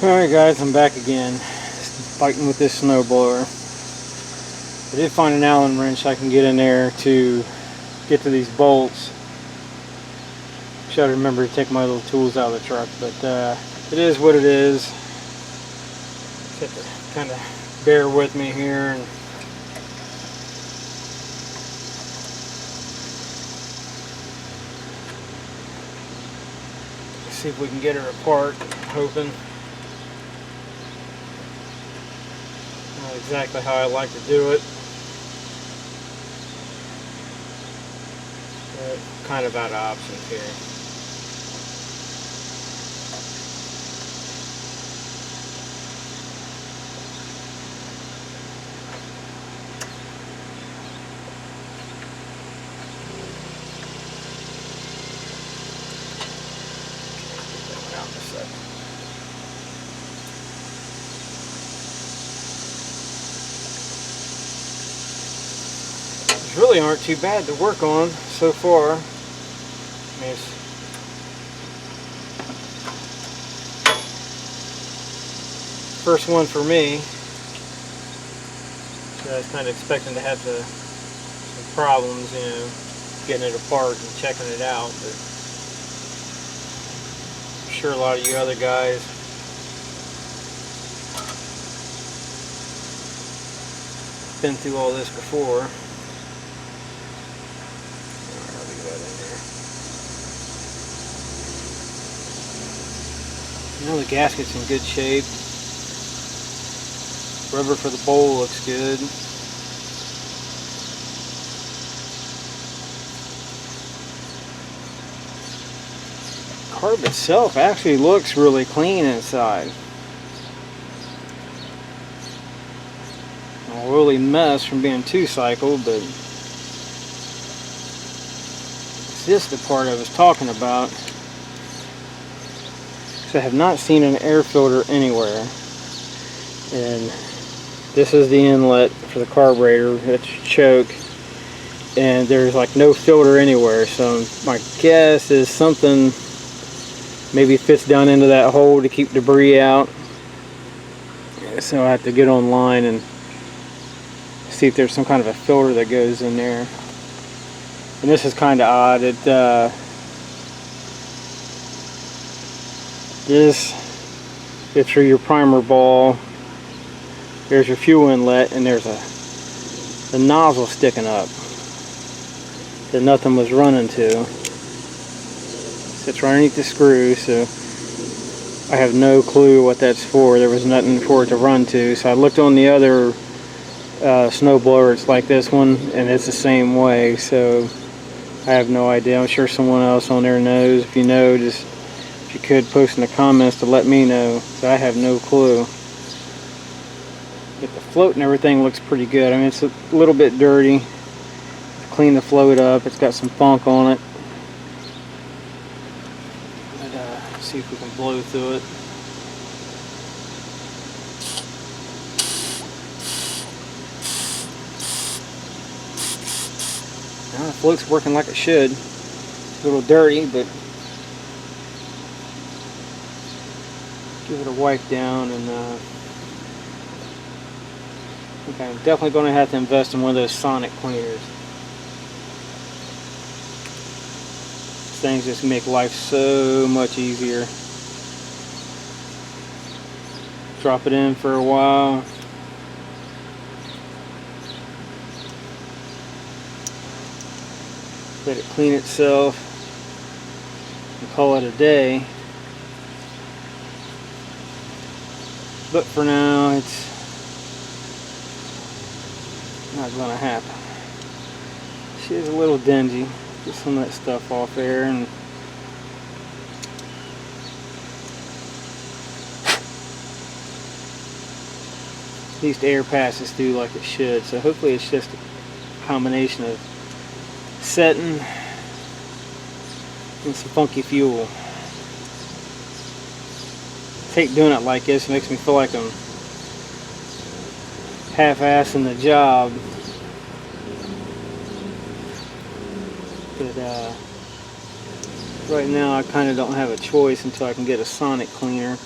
Alright guys, I'm back again, fighting with this snowblower. I did find an Allen wrench I can get in there to get to these bolts. Should remember to take my little tools out of the truck, but it is what it is. Just have to kind of bear with me here. And see if we can get her apart. Hoping. Not exactly how I like to do it, but kind of out of options here. Really aren't too bad to work on so far. I mean, it's first one for me, so I was kind of expecting to have some problems, you know, getting it apart and checking it out, but I'm sure a lot of you other guys been through all this before. You know, the gasket's in good shape. Rubber for the bowl looks good. Carb itself actually looks really clean inside. An oily mess from being two-cycled, but it's just the part I was talking about. I have not seen an air filter anywhere, and this is the inlet for the carburetor. That's your choke, and there's like no filter anywhere, so my guess is something maybe fits down into that hole to keep debris out. So I have to get online and see if there's some kind of a filter that goes in there. And this is kind of odd. This is for your primer ball. There's your fuel inlet, and there's a nozzle sticking up that nothing was running to. Sits right underneath the screw, so I have no clue what that's for. There was nothing for it to run to, so I looked on the other snowblower. It's like this one, and it's the same way, so I have no idea. I'm sure someone else on there knows. If you know, just you could post in the comments to let me know, so I have no clue. But the float and everything looks pretty good. I mean, it's a little bit dirty. Clean the float up. It's got some funk on it. But see if we can blow through it. Now the float's working like it should. It's a little dirty, but give it a wipe down, and I think I'm definitely going to have to invest in one of those sonic cleaners. These things just make life so much easier. Drop it in for a while. Let it clean itself and call it a day. But for now, it's not going to happen. She is a little dingy. Get some of that stuff off there, and at least air passes through like it should. So hopefully it's just a combination of setting and some funky fuel. I hate doing it like this. It makes me feel like I'm half-assing the job. But right now I kind of don't have a choice until I can get a sonic cleaner.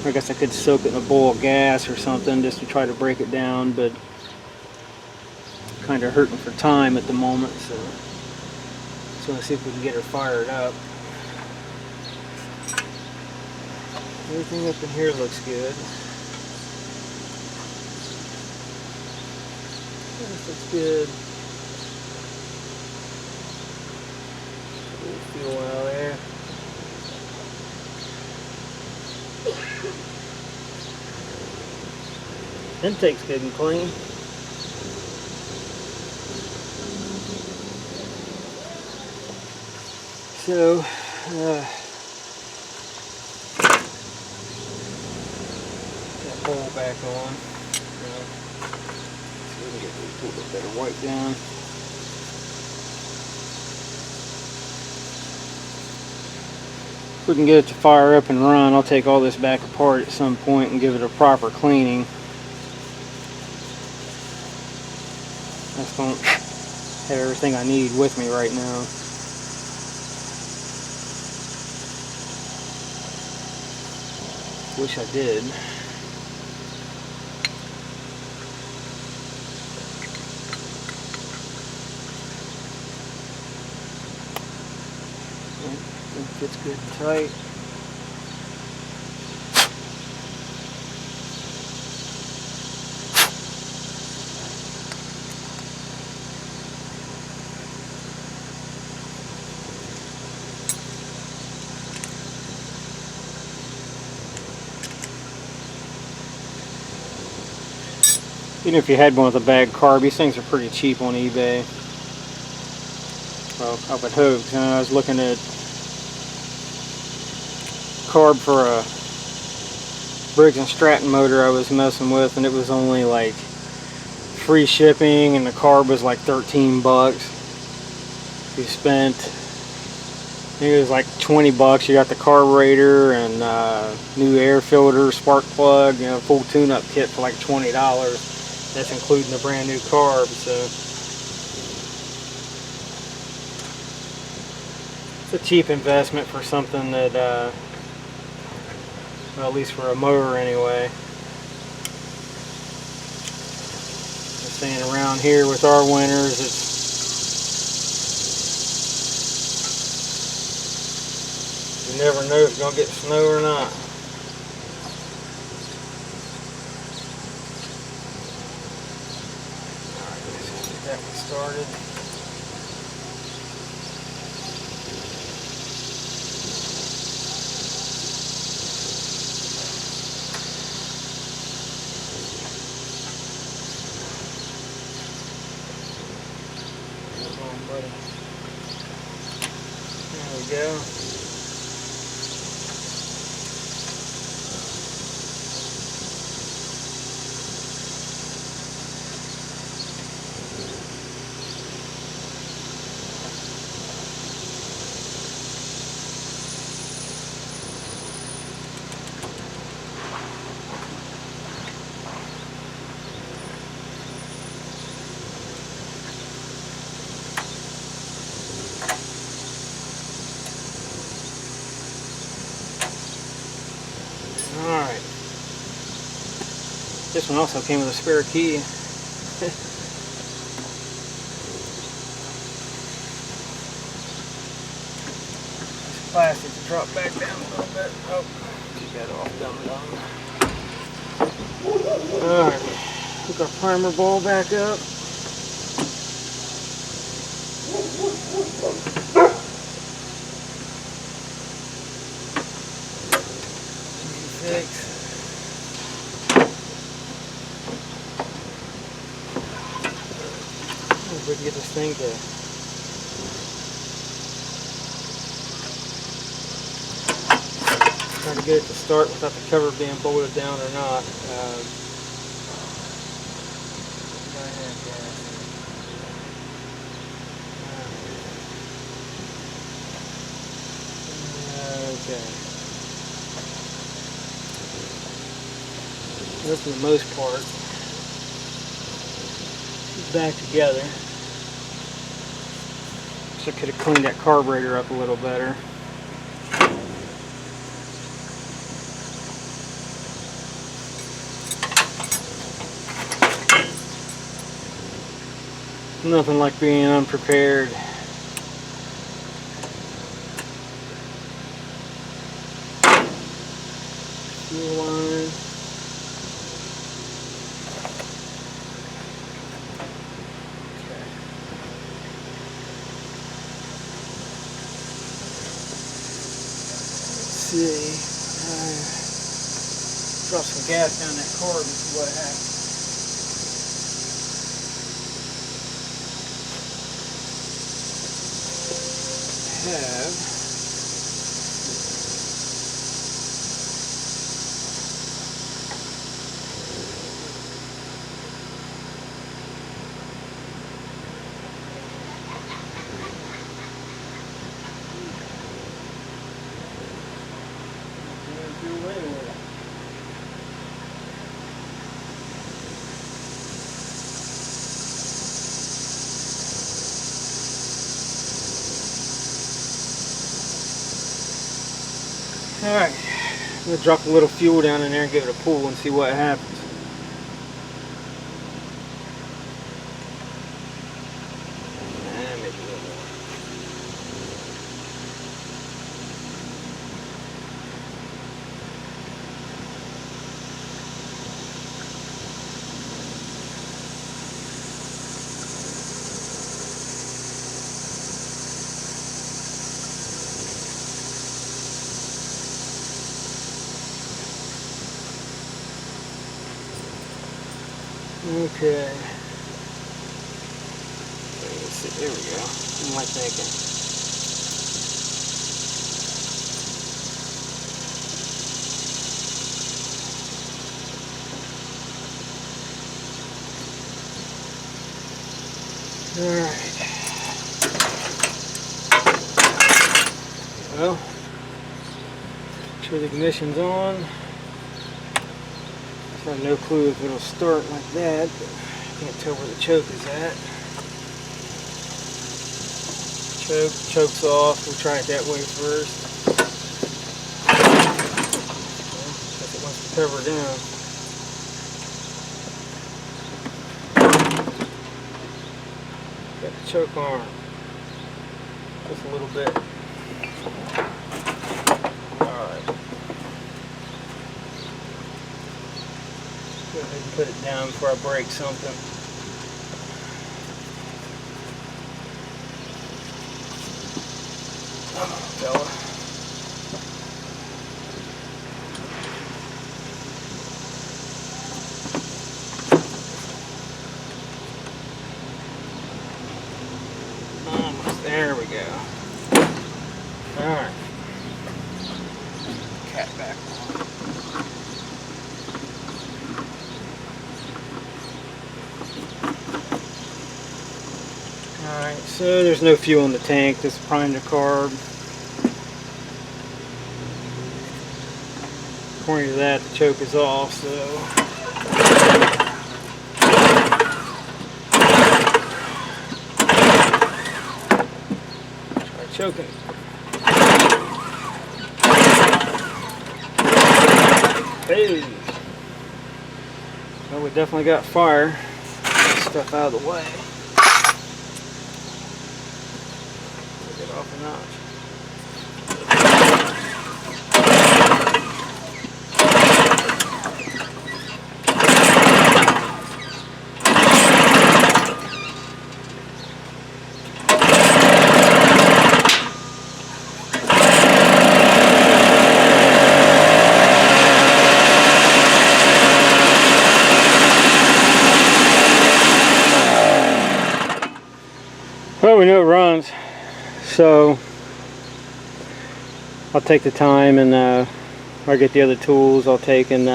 I guess I could soak it in a bowl of gas or something just to try to break it down, but kind of hurting for time at the moment, so just want to see if we can get her fired up. Everything up in here looks good. This looks good. A little fuel out there. Intake's good and clean. So, that bowl back on. See if we can get a little bit better wipe down. If we can get it to fire up and run, I'll take all this back apart at some point and give it a proper cleaning. I just don't have everything I need with me right now. Wish I did. I think it's good and tight. Even if you had one with a bag carb, these things are pretty cheap on eBay. Well, I would hope. I was looking at carb for a Briggs & Stratton motor I was messing with, and it was only like free shipping, and the carb was like 13 bucks. You spent, I think it was like 20 bucks. You got the carburetor and new air filter, spark plug, full tune-up kit for like $20. That's including the brand new carb, so it's a cheap investment for something that, well, at least for a motor anyway. Just saying, around here with our winters, you never know if it's going to get snow or not. That one started. Come on, buddy. There we go. Alright. This one also came with a spare key. This plastic to drop back down a little bit. Oh, keep that off, dumb. Alright. Hook our primer ball back up. Fix. If we can get this thing to try to get it to start without the cover being bolted down or not. Okay. This, for the most part, is back together. So I could have cleaned that carburetor up a little better. Nothing like being unprepared. Fuel line. Let's see. Drop some gas down that carb and see what happens. Alright, I'm going to drop a little fuel down in there and give it a pull and see what happens. Maybe a little more. Okay. Let's see, there we go. What am I thinking? Alright. Well, sure the ignition's on. I have no clue if it'll start like that, but I can't tell where the choke is at. Choke's off. We'll try it that way first. Guess it wants to cover down. Got the choke arm. Just a little bit. Go ahead and put it down before I break something. Oh, fella. Almost there we go. Alright. Cat back on. Alright, so there's no fuel in the tank. Just prime the carb. According to that, the choke is off, so try choking. Hey! Well, we definitely got fire. Get stuff out of the way. Get off a notch. Well, we know it runs, so I'll take the time and when I get the other tools, I'll take and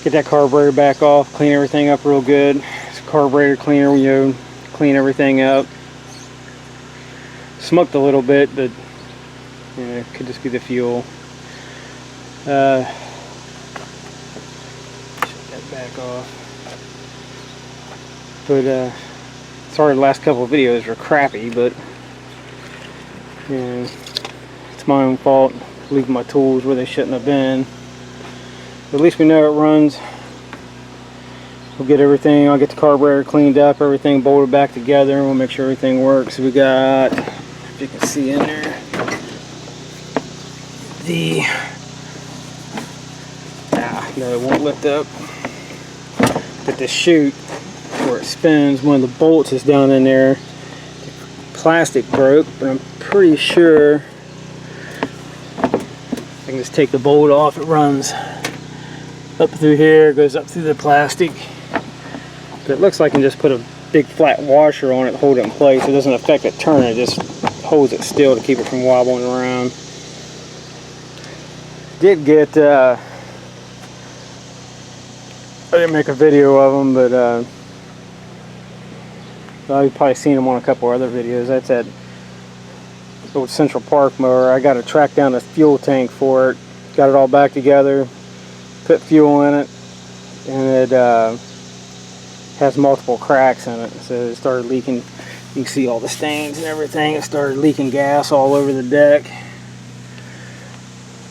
get that carburetor back off, clean everything up real good. It's a carburetor cleaner, you know, clean everything up. Smoked a little bit, but you know, it could just be the fuel. Shut that back off. But sorry, the last couple of videos were crappy, but you know, it's my own fault leaving my tools where they shouldn't have been. But at least we know it runs We'll get everything, I'll get the carburetor cleaned up, everything bolted back together, and we'll make sure everything works. We got, if you can see in there, no, it won't lift up. But the chute where it spins, one of the bolts is down in there. The plastic broke, but I'm pretty sure I can just take the bolt off. It runs up through here, goes up through the plastic. But it looks like I can just put a big flat washer on it to hold it in place. It doesn't affect it turning, it just holds it still to keep it from wobbling around. Did get I didn't make a video of them, but well, you've probably seen them on a couple other videos. That's that old Central Park mower. I got to track down a fuel tank for it. Got it all back together, put fuel in it, and it has multiple cracks in it. So it started leaking. You can see all the stains and everything. It started leaking gas all over the deck.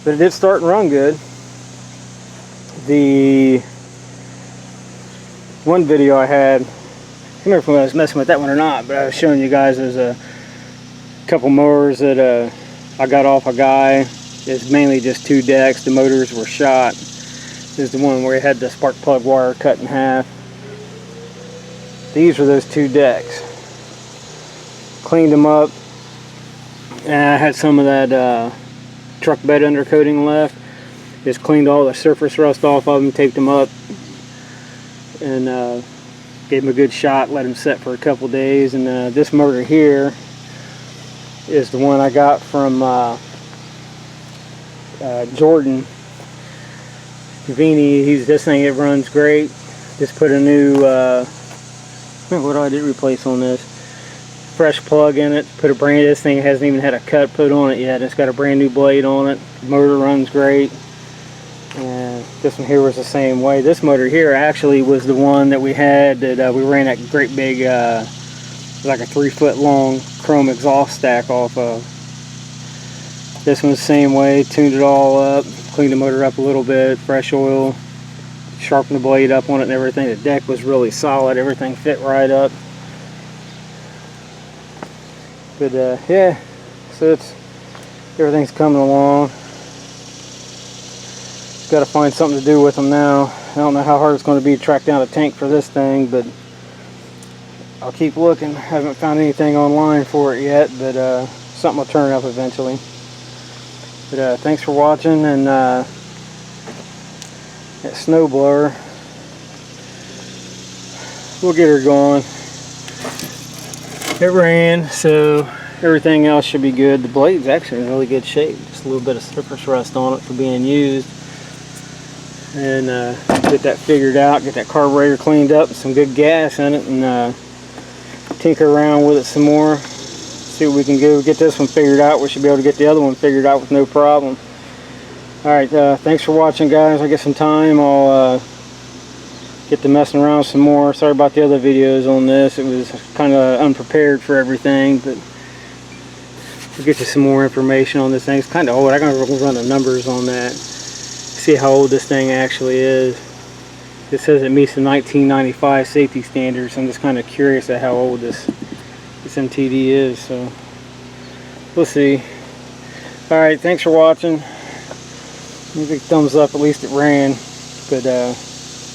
But it did start and run good. The one video I had, I can't remember if I was messing with that one or not, but I was showing you guys there's a couple mowers that I got off a guy. It's mainly just 2 decks. The motors were shot. This is the one where it had the spark plug wire cut in half. These were those 2 decks. Cleaned them up, and I had some of that truck bed undercoating left. Just cleaned all the surface rust off of them, taped them up, and gave them a good shot, let them set for a couple days. And this motor here is the one I got from Jordan Vini. This thing, it runs great. Just put a new what I did replace on this, fresh plug in it. Put a brand, this thing hasn't even had a cut put on it yet. It's got a brand new blade on it. The motor runs great. And this one here was the same way. This motor here actually was the one that we had that we ran that great big like a 3-foot long chrome exhaust stack off of. This one's the same way. Tuned it all up, cleaned the motor up a little bit, fresh oil, sharpened the blade up on it and everything. The deck was really solid, everything fit right up. But yeah, so everything's coming along. Got to find something to do with them now. I don't know how hard it's going to be to track down a tank for this thing, but I'll keep looking. Haven't found anything online for it yet, but something will turn up eventually. But thanks for watching, and that snowblower, we'll get her going. It ran, so everything else should be good. The blade's actually in really good shape. Just a little bit of surface rust on it for being used. And get that figured out, get that carburetor cleaned up, some good gas in it, and tinker around with it some more. See what we can do. Get this one figured out. We should be able to get the other one figured out with no problem. Alright, thanks for watching, guys. I get some time, I'll get to messing around some more. Sorry about the other videos on this. It was kind of unprepared for everything, but we'll get you some more information on this thing. It's kind of old. I'm going to run the numbers on that. See how old this thing actually is. It says it meets the 1995 safety standards. I'm just kind of curious at how old this MTD is, so we'll see. Alright, thanks for watching. Give it a thumbs up, at least it ran. But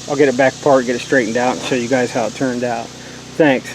I'll get it back apart, get it straightened out, and show you guys how it turned out. Thanks.